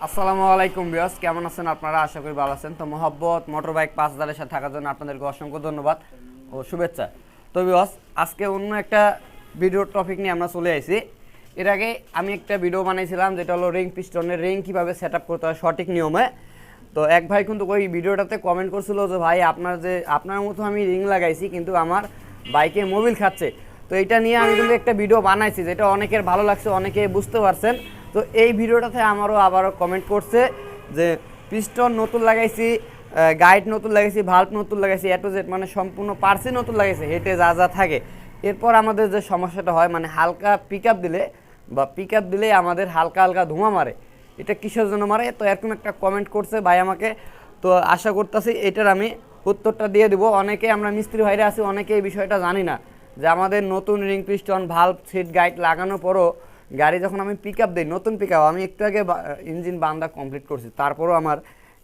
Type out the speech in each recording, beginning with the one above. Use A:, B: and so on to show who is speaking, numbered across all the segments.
A: আসসালামু আলাইকুম ভিউয়ার্স, কেমন আছেন আপনারা? আশা করি ভালো আছেন। তো মোহাব্বত মোটরবাইক 5000 সাথে থাকার জন্য আপনাদেরকে অসংখ্য ধন্যবাদ ও শুভেচ্ছা। তো ভিউয়ার্স, আজকে অন্য একটা ভিডিওর টপিক নিয়ে আমরা চলে আসি। এর আগে আমি একটা ভিডিও বানিয়েছিলাম যেটা হলো রিং পিস্টনের রিং কীভাবে সেট আপ করতে হয় সঠিক নিয়মে। তো এক ভাই কিন্তু ওই ভিডিওটাতে কমেন্ট করছিল যে ভাই আপনার মতো আমি রিং লাগাইছি কিন্তু আমার বাইকে মোবিল খাচ্ছে। তো এটা নিয়ে আমি কিন্তু একটা ভিডিও বানাইছি যেটা অনেকের ভালো লাগছে, অনেকে বুঝতে পারছেন। তো এই ভিডিওটাতে আবারও কমেন্ট করছে যে পিস্টন নতুন লাগাইছি, গাইড নতুন লাগাইছি, ভাল্ব নতুন লাগাইছি, এ টু জেড মানে সম্পূর্ণ পার্সই নতুন লাগাইছি, হেঁটে যা যা থাকে। এরপর আমাদের যে সমস্যাটা হয় মানে হালকা পিক আপ দিলে আমাদের হালকা হালকা ধোঁয়া মারে। এটা কিসের জন্য মারে? তো এরকম একটা কমেন্ট করছে ভাই আমাকে। তো আশা করতেছি এটার আমি উত্তরটা দিয়ে দেবো। অনেকে আমরা মিস্ত্রি ভাইরা আছি, অনেকে এই বিষয়টা জানি না যে আমাদের নতুন ring piston valve seat guide লাগানোর পরও গাড়ি যখন আমি পিক আপ দিই, নতুন পিক আপ, আমি একটু আগে ইঞ্জিন বান্দা কমপ্লিট করছি, তারপরও আমার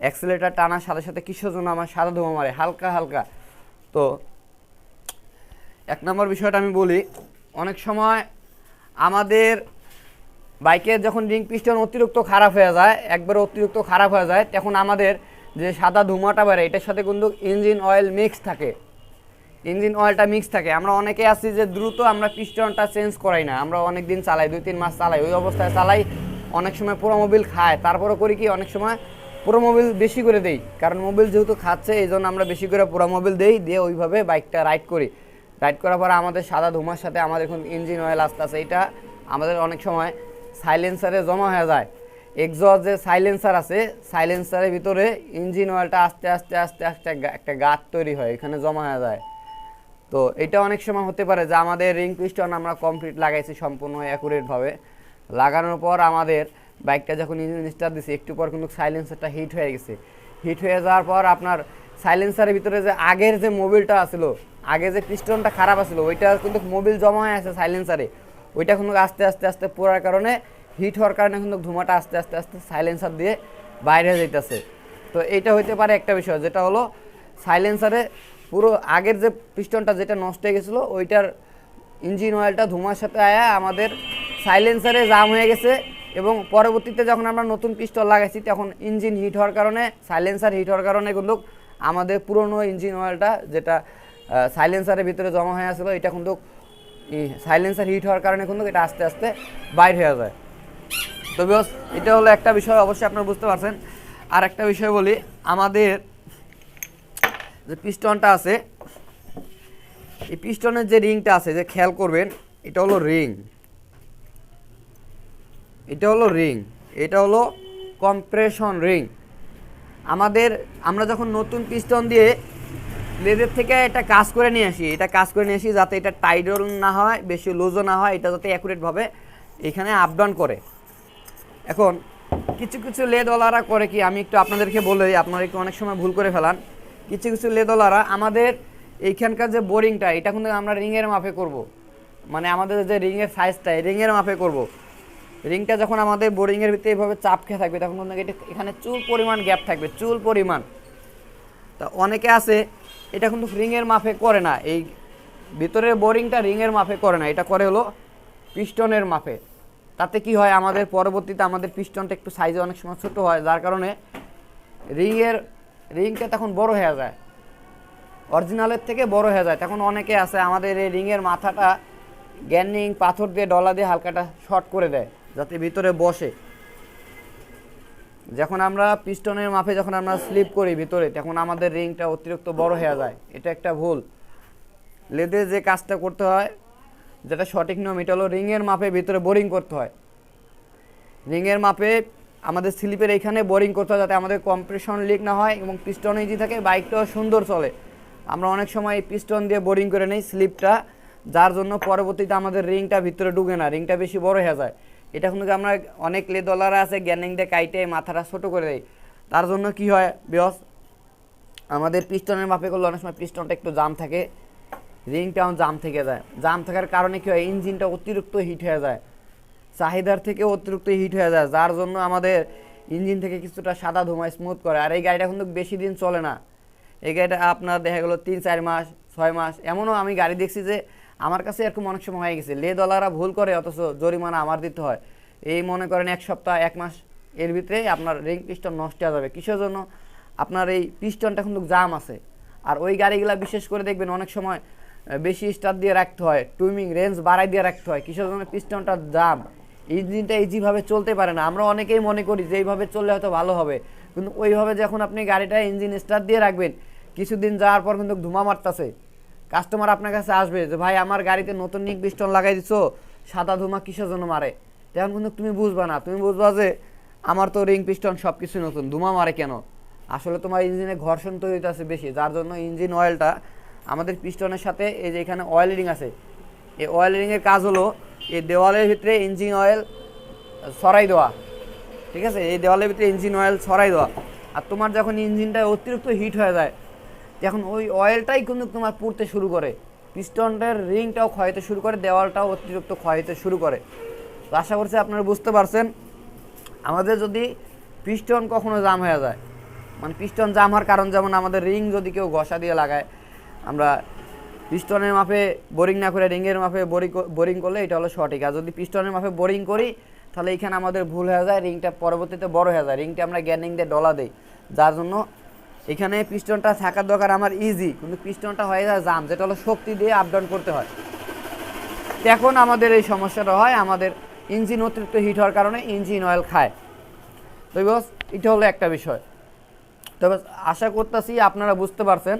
A: অ্যাক্সিলেটার টানার সাথে সাথে কিসের জন্য আমার সাদা ধোঁয়া মারে হালকা হালকা। তো এক নম্বর বিষয়টা আমি বলি, অনেক সময় আমাদের বাইকের যখন রিং পিস্টন অতিরিক্ত খারাপ হয়ে যায়, একবার অতিরিক্ত খারাপ হয়ে যায়, তখন আমাদের যে সাদা ধোঁয়াটা বেরোয় এটার সাথে কিন্তু ইঞ্জিন অয়েল মিক্স থাকে। আমরা অনেকে আছি যে দ্রুত আমরা পিস্টনটা চেঞ্জ করাই না, আমরা অনেক দিন চালাই, 2-3 মাস চালাই, ওই অবস্থায় চালাই, অনেক সময় পুরো মোবিল খায়। তারপরে করি কি, অনেক সময় পুরো মোবিল বেশি করে দেই, কারণ মোবিল যেহেতু খাচ্ছে এই জন্য আমরা বেশি করে পুরো মোবিল দিয়ে ওইভাবে বাইকটা রাইড করার পরে আমাদের সাদা ধোঁয়ার সাথে আমাদের এখন ইঞ্জিন অয়েল আস্তে আস্তে এটা আমাদের অনেক সময় সাইলেন্সারে জমা হয়ে যায়। এক্সস্ট যে সাইলেন্সার আছে, সাইলেন্সারের ভিতরে ইঞ্জিন অয়েলটা আস্তে আস্তে একটা গাঁট তৈরি হয়, এখানে জমা হয়ে যায়। তো এটা অনেক সময় হতে পারে যে আমাদের রিং পিস্টন আমরা কমপ্লিট লাগাইছি সম্পূর্ণ অ্যাকুরেটভাবে, লাগানোর পর আমাদের বাইকটা যখন ইঞ্জিন স্টার্ট দিছি একটু পর কিন্তু সাইলেন্সারটা হিট হয়ে গেছে। হিট হয়ে যাওয়ার পর আপনার সাইলেন্সারের ভিতরে যে আগের যে মোবিলটা আসলো, আগে যে পিস্টনটা খারাপ আসলো, ওইটা কিন্তু মোবিল জমা হয়ে আছে সাইলেন্সারে, ওইটা কিন্তু আস্তে আস্তে পোড়ার কারণে, হিট হওয়ার কারণে কিন্তু ধোঁয়াটা আস্তে আস্তে সাইলেন্সার দিয়ে বাইরে হয়ে যাইতেছে। তো এইটা হইতে পারে একটা বিষয়, যেটা হলো সাইলেন্সারে পুরো আগের যে পিস্টনটা যেটা নষ্ট হয়ে গেছিলো ওইটার ইঞ্জিন অয়েলটা ধোঁয়ার সাথে আয়া আমাদের সাইলেন্সারে জাম হয়ে গেছে, এবং পরবর্তীতে যখন আমরা নতুন পিস্টন লাগাইছি তখন ইঞ্জিন হিট হওয়ার কারণে, সাইলেন্সার হিট হওয়ার কারণে কিন্তু আমাদের পুরনো ইঞ্জিন অয়েলটা যেটা সাইলেন্সারের ভিতরে জমা হয়ে আসছিলো এটা কিন্তু সাইলেন্সার হিট হওয়ার কারণে কিন্তু এটা আস্তে আস্তে বাইর হয়ে যায়। তো বিকজ এটা হলো একটা বিষয়, অবশ্যই আপনারা বুঝতে পারছেন। আর একটা বিষয় বলি, আমাদের যে পিস্টনটা আছে, এই পিস্টনের যে রিংটা আছে, যে খেয়াল করবেন, এটা হলো এটা হলো কম্প্রেশন রিং। আমরা যখন নতুন পিস্টন দিয়ে লেদের থেকে এটা কাজ করে নিয়ে আসি যাতে এটা টাইটও না হয়, বেশি লুজও না হয়, এটা যাতে অ্যাকুরেটভাবে এখানে আপ ডাউন করে। এখন কিছু লেদওয়ালারা করে কি, আমি একটু আপনাদেরকে বলি, আপনারা একটু অনেক সময় ভুল করে ফেলান। কিছু লেদওয়ালারা আমাদের এইখানকার যে বোরিংটা, এটা কিন্তু আমরা রিংয়ের মাপে করব, মানে আমাদের যে রিংয়ের সাইজটা রিংয়ের মাপে করব। রিংটা যখন আমাদের বোরিংয়ের ভিতরে এইভাবে চাপ খেয়ে থাকবে তখন কিন্তু এটা এখানে চুল পরিমাণ গ্যাপ থাকবে, চুল পরিমাণ। তা অনেকে আছে এটা কিন্তু রিংয়ের মাপে করে না, এই ভিতরের বোরিংটা রিংয়ের মাপে করে না, এটা করে হলো পিস্টনের মাপে। তাতে কি হয়, আমাদের পরবর্তীতে আমাদের পিস্টনটা একটু সাইজে অনেক সময় ছোটো হয়, যার কারণে রিংটা তখন বড় হয়ে যায়, অরিজিনালের থেকে বড় হয়ে যায়। তখন অনেকে আছে আমাদের এই রিংয়ের মাথাটা গ্যানিং পাথর দিয়ে ডলা দিয়ে হালকাটা শর্ট করে দেয় যাতে ভিতরে বসে। যখন আমরা পিস্টনের মাপে যখন আমরা স্লিপ করি ভিতরে, তখন আমাদের রিংটা অতিরিক্ত বড় হয়ে যায়, এটা একটা ভুল। লেদে যে কাজটা করতে হয়, যেটা সঠিক নিয়ম, এটা হলো রিংয়ের মাপে ভিতরে বোরিং করতে হয়। রিংয়ের মাপে আমাদের স্লিপের এইখানে বোরিং করতে হয় যাতে আমাদের কম্প্রেশন লিক না হয় এবং পিস্টন ইজি থাকে, বাইকটাও সুন্দর চলে। আমরা অনেক সময় পিস্টন দিয়ে বোরিং করে নেই স্লিপটা, যার জন্য পরবর্তীতে আমাদের রিংটা ভিতরে ঢুকে না, রিংটা বেশি বড় হয়ে যায়। এটা কিন্তু আমরা অনেক লেদওয়ালারা আছে গ্যানিং দিয়ে কাইটে মাথাটা ছোটো করে দেয়, তার জন্য কি হয় বিকজ আমাদের পিস্টনের মাপে করলে অনেক সময় পিস্টনটা একটু জাম থাকে, রিংটাও জাম থেকে যায়। জাম থাকার কারণে কী হয়, ইঞ্জিনটা অতিরিক্ত হিট হয়ে যায়, চাহিদার থেকে অতিরিক্ত হিট হয়ে যায়, যার জন্য আমাদের ইঞ্জিন থেকে কিছুটা সাদা ধোঁয়া স্মুথ করে। আর এই গাড়িটা কিন্তু বেশি দিন চলে না, এই গাড়িটা আপনার দেখা গেলো 3-4 মাস 6 মাস, এমনও আমি গাড়ি দেখছি যে আমার কাছে এরকম অনেক সময় হয়ে গেছে। লেদওয়ালারা ভুল করে অথচ জরিমানা আমার দিতে হয়। এই মনে করেন 1 সপ্তাহ 1 মাস এর ভিতরে আপনার রিং পিস্টন নষ্ট হয়ে যাবে। কিসের জন্য? আপনার এই পিস্টনটা কিন্তু জাম আছে। আর ওই গাড়িগুলো বিশেষ করে দেখবেন অনেক সময় বেশি স্টার দিয়ে রাখতে হয়, টুইমিং রেঞ্জ বাড়াই দিয়ে রাখতে হয়। কিসের জন্য? পিস্টনটা জাম, ইঞ্জিনটা ইজিভাবে চলতে পারে না। আমরা অনেকেই মনে করি যে এইভাবে চললে হয়তো ভালো হবে, কিন্তু ওইভাবে যখন আপনি গাড়িটা ইঞ্জিন স্টার্ট দিয়ে রাখবেন, কিছুদিন যাওয়ার পর কিন্তু ধোঁয়া মারতেছে। কাস্টমার আপনার কাছে আসবে যে ভাই আমার গাড়িতে নতুন রিং পিস্টন লাগাই দিছো, সাদা ধোঁয়া কিসের জন্য মারে? তখন কিন্তু তুমি বুঝবা না, তুমি বুঝবা যে আমার তো রিং পিস্টন সব কিছু নতুন, ধোঁয়া মারে কেন? আসলে তোমার ইঞ্জিনে ঘর্ষণ তৈরি হইতেছে বেশি, যার জন্য ইঞ্জিন অয়েলটা আমাদের পিস্টনের সাথে এই যে এখানে অয়েল রিং আছে, এই অয়েল রিংয়ের কাজ হলো এই দেওয়ালের ভিতরে ইঞ্জিন অয়েল ছড়াই দেওয়া। ঠিক আছে, এই দেওয়ালের ভিতরে ইঞ্জিন অয়েল ছড়াই দেওয়া। আর তোমার যখন ইঞ্জিনটা অতিরিক্ত হিট হয়ে যায়, এখন ওই অয়েলটাই কিন্তু তোমার পুড়তে শুরু করে, পিস্টনের রিংটাও ক্ষয়তে শুরু করে, দেওয়ালটাও অতিরিক্ত ক্ষয়তে শুরু করে। তো আশা করছি আপনারা বুঝতে পারছেন। আমাদের যদি পিস্টন কখনো জাম হয়ে যায়, মানে পিস্টন জাম হওয়ার কারণ যেমন আমাদের রিং যদি কেউ ঘষা দিয়ে লাগায়, আমরা পিস্টনের মাপে বোরিং না করে রিংয়ের মাপে বোরিং করলে এটা হলো সঠিক। আর যদি পিস্টনের মাপে বোরিং করি তাহলে এখানে আমাদের ভুল হয়ে যায়, রিংটা পরবর্তীতে বড় হয়ে যায়, রিংটা আমরা গ্যানিং দিয়ে ডলা দিই, যার জন্য এখানে পিস্টনটা থাকার দরকার আমার ইজি, কিন্তু পিস্টনটা হয়ে যায় জাম, যেটা হলো শক্তি দিয়ে আপ ডাউন করতে হয়। এখন আমাদের এই সমস্যাটা হয়, আমাদের ইঞ্জিন অতিরিক্ত হিট হওয়ার কারণে ইঞ্জিন অয়েল খায়। তো বস এটা হলো একটা বিষয়। তবে আশা করতেছি আপনারা বুঝতে পারছেন।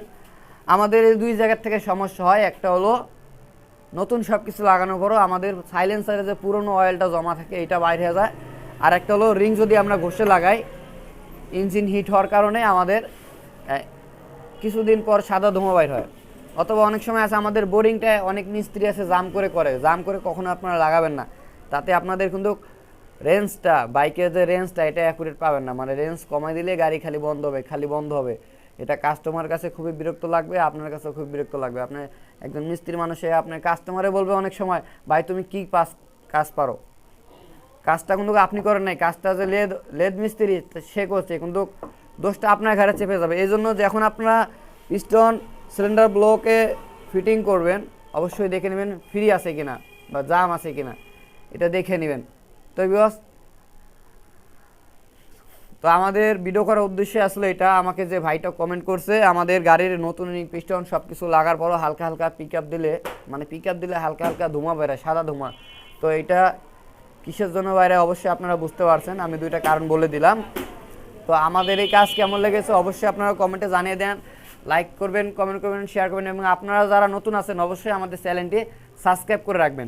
A: আমাদের এই দুই জায়গার থেকে সমস্যা হয়, একটা হলো নতুন সব কিছু লাগানোর পরও আমাদের সাইলেন্সারে যে পুরনো অয়েলটা জমা থাকে এটা বাইরে হয়ে যায়। আর একটা হলো রিং যদি আমরা ঘষে লাগাই, ইঞ্জিন হিট হওয়ার কারণে আমাদের কিছুদিন পর সাদা ধোঁয়া বাইর হয়। অথবা অনেক সময় আছে আমাদের বোরিংটা অনেক মিস্ত্রি আছে জাম করে কখনো আপনারা লাগাবেন না, তাতে আপনাদের কিন্তু রেঞ্জটা, বাইকের যে রেঞ্জটা এটা অ্যাকুরেট পাবেন না, মানে রেঞ্জ কমাই দিলে গাড়ি খালি বন্ধ হবে। এটা কাস্টমার কাছে খুবই বিরক্ত লাগবে, আপনার কাছেও খুব বিরক্ত লাগবে। আপনি একজন মিস্ত্রি মানুষে আপনার কাস্টমারে বলবে অনেক সময়, ভাই তুমি কি কাজ পারো? কাজটা কিন্তু আপনি করেন নাই, কাজটা যে লেদ মিস্ত্রি সে করছে, কিন্তু দোষটা আপনার ঘাড়ে চেপে যাবে। এই জন্য যখন আপনারা পিস্টন সিলিন্ডার ব্লকে ফিটিং করবেন, অবশ্যই দেখে নেবেন ফ্রি আছে কিনা বা জাম আছে কিনা, এটা দেখে নেবেন। তো বিকজ তো আমাদের ভিডিও করার উদ্দেশ্য আসলে এটা, আমাকে যে ভাইটা কমেন্ট করছে আমাদের গাড়ির নতুন পিস্টন সব কিছু লাগার পরও হালকা হালকা পিক আপ দিলে হালকা হালকা ধোঁয়া বেরোয়, সাদা ধোঁয়া। তো এটা কিসের জন্য বাইরে অবশ্যই আপনারা বুঝতে পারছেন, আমি দুইটা কারণ বলে দিলাম। তো আমাদের এই কাজ কেমন লেগেছে অবশ্যই আপনারা কমেন্টে জানিয়ে দেন, লাইক করবেন, কমেন্ট করবেন, শেয়ার করবেন, এবং আপনারা যারা নতুন আছেন অবশ্যই আমাদের চ্যানেলটি সাবস্ক্রাইব করে রাখবেন।